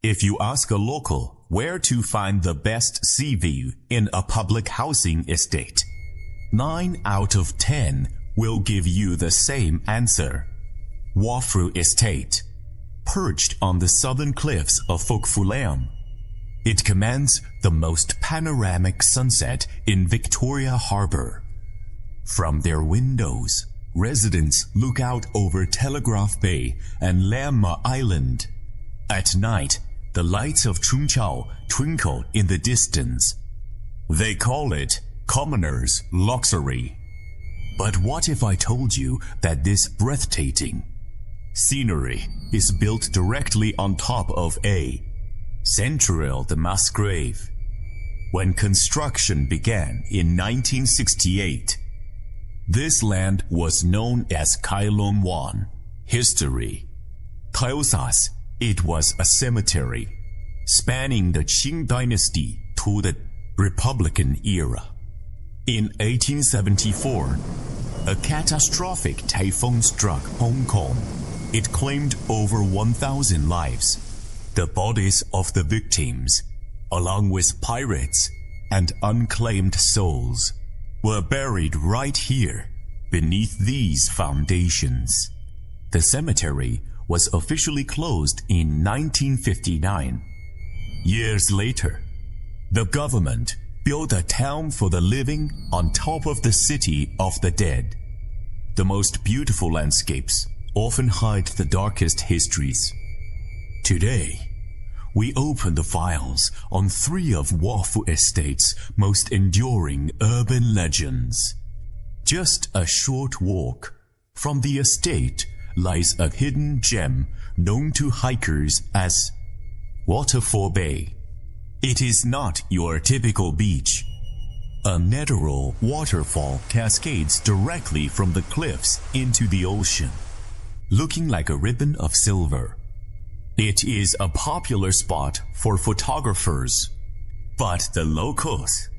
If you ask a local where to find the best sea view in a public housing estate, 9 out of 10 will give you the same answer. Waterfall Estate, perched on the southern cliffs of Faceless. It commands the most panoramic sunset in Victoria Harbour. From their windows, residents look out over Telegraph Bay and Lamma Island. At night, the lights of Chung Chau twinkle in the distance. They call it commoner's luxury. But what if I told you that this breathtaking scenery is built directly on top of a central mass grave? When construction began in 1968, this land was known as Kai Lung Wan. History tells us it was a cemetery spanning the Qing dynasty to the Republican era. In 1874, a catastrophic typhoon struck Hong Kong. It claimed over 1,000 lives. The bodies of the victims, along with pirates and unclaimed souls, were buried right here beneath these foundations. The cemetery was officially closed in 1959. Years later, the government built a town for the living on top of the city of the dead. The most beautiful landscapes often hide the darkest histories. Today, we open the files on 3 of Waterfall Estate's most enduring urban legends. Just a short walk from the estate lies a hidden gem known to hikers as Waterfall Bay. It is not your typical beach. A natural waterfall cascades directly from the cliffs into the ocean, looking like a ribbon of silver. It is a popular spot for photographers, but the locals,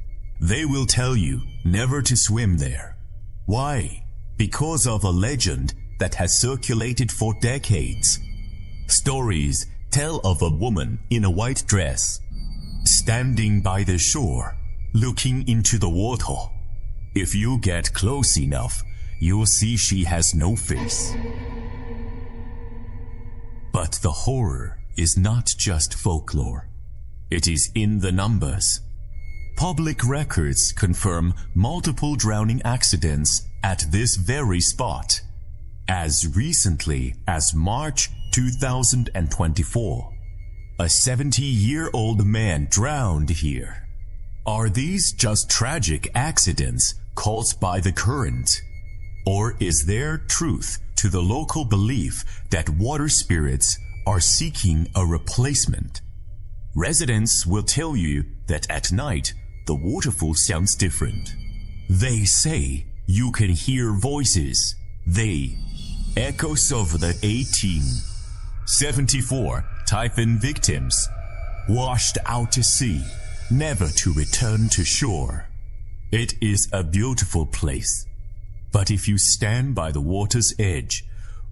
they will tell you never to swim there. Why? Because of a legend that has circulated for decades. Stories tell of a woman in a white dress, standing by the shore, looking into the water. If you get close enough, you'll see she has no face. But the horror is not just folklore. It is in the numbers. Public records confirm multiple drowning accidents at this very spot. As recently as March 2024, a 70-year-old man drowned here. Are these just tragic accidents caused by the current? Or is there truth to the local belief that water spirits are seeking a replacement? Residents will tell you that at night, the waterfall sounds different. They say you can hear voices. Echoes of the 1874 Typhoon victims washed out to sea, never to return to shore. It is a beautiful place. But if you stand by the water's edge,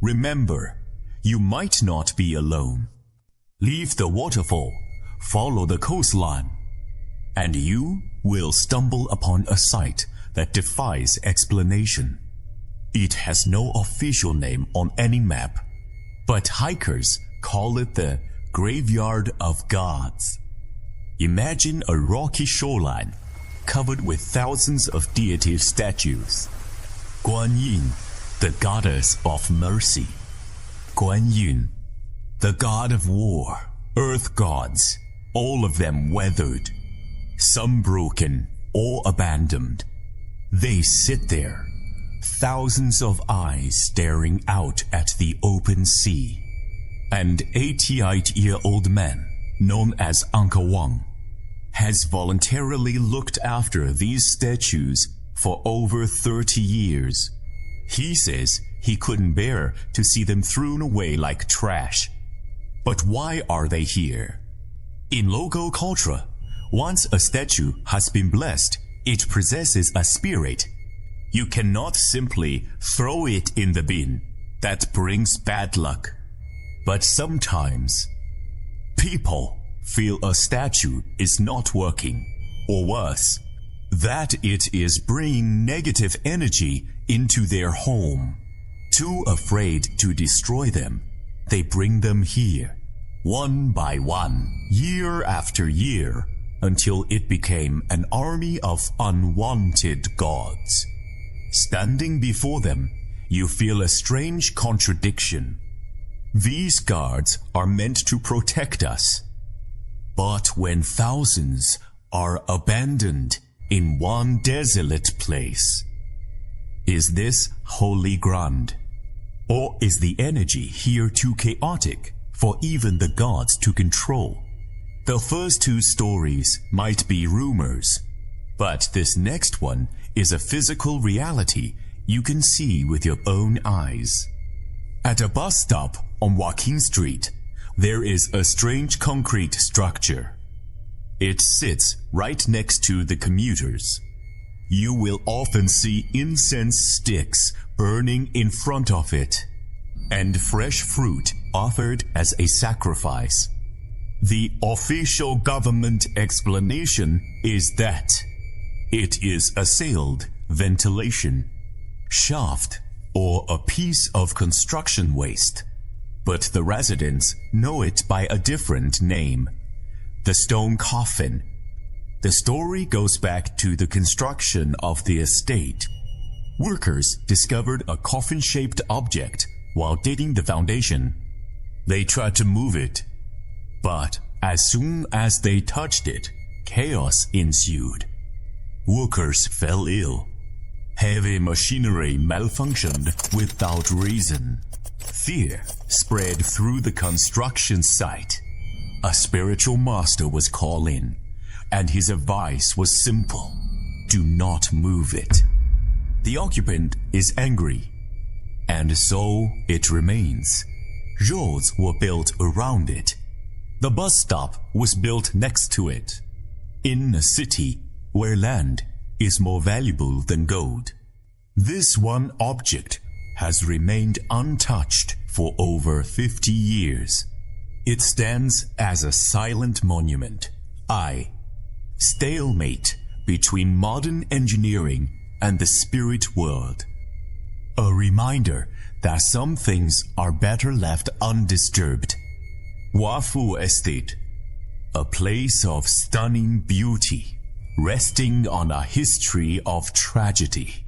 remember, you might not be alone. Leave the waterfall, follow the coastline, and you will stumble upon a sight that defies explanation. It has no official name on any map, but hikers call it the Graveyard of Gods. Imagine a rocky shoreline covered with thousands of deity statues. Guan Yin, the goddess of mercy. Guan Yun, the god of war. Earth gods, all of them weathered, some broken or abandoned. They sit there, thousands of eyes staring out at the open sea. An 88-year-old man, known as Uncle Wang, has voluntarily looked after these statues for over 30 years. He says he couldn't bear to see them thrown away like trash. But why are they here? In local culture, once a statue has been blessed, it possesses a spirit. You cannot simply throw it in the bin. That brings bad luck. But sometimes, people feel a statue is not working, or worse, that it is bringing negative energy into their home. Too afraid to destroy them, they bring them here, one by one, year after year, until it became an army of unwanted gods. Standing before them, you feel a strange contradiction. These guards are meant to protect us. But when thousands are abandoned in one desolate place, is this holy ground? Or is the energy here too chaotic for even the gods to control? The first two stories might be rumors, but this next one is a physical reality you can see with your own eyes. At a bus stop on Joaquin Street, there is a strange concrete structure. It sits right next to the commuters. You will often see incense sticks burning in front of it, and fresh fruit offered as a sacrifice. The official government explanation is that it is a sealed ventilation shaft or a piece of construction waste, but the residents know it by a different name, the stone coffin. The story goes back to the construction of the estate. Workers discovered a coffin-shaped object while digging the foundation. They tried to move it, but as soon as they touched it, chaos ensued. Workers fell ill. Heavy machinery malfunctioned without reason. Fear spread through the construction site. A spiritual master was called in, and his advice was simple: do not move it. The occupant is angry, and so it remains. Roads were built around it. The bus stop was built next to it. In a city where land is more valuable than gold, this one object has remained untouched for over 50 years. It stands as a silent monument, stalemate between modern engineering and the spirit world. A reminder that some things are better left undisturbed. Waterfall Estate, a place of stunning beauty, resting on a history of tragedy.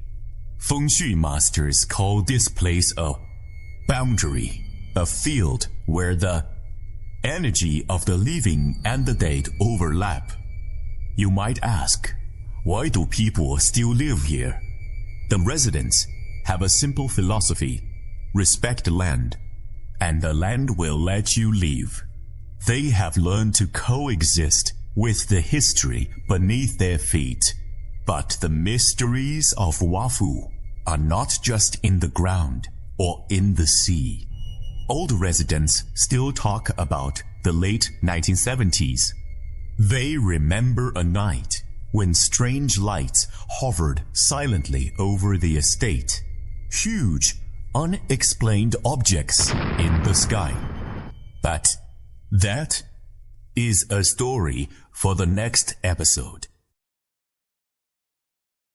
Feng Shui masters call this place a boundary, a field where the energy of the living and the dead overlap. You might ask, why do people still live here? The residents have a simple philosophy: respect the land, and the land will let you live. They have learned to coexist with the history beneath their feet. But the mysteries of Wafu are not just in the ground or in the sea. Old residents still talk about the late 1970s. They remember a night when strange lights hovered silently over the estate. Huge, unexplained objects in the sky. But that is a story for the next episode.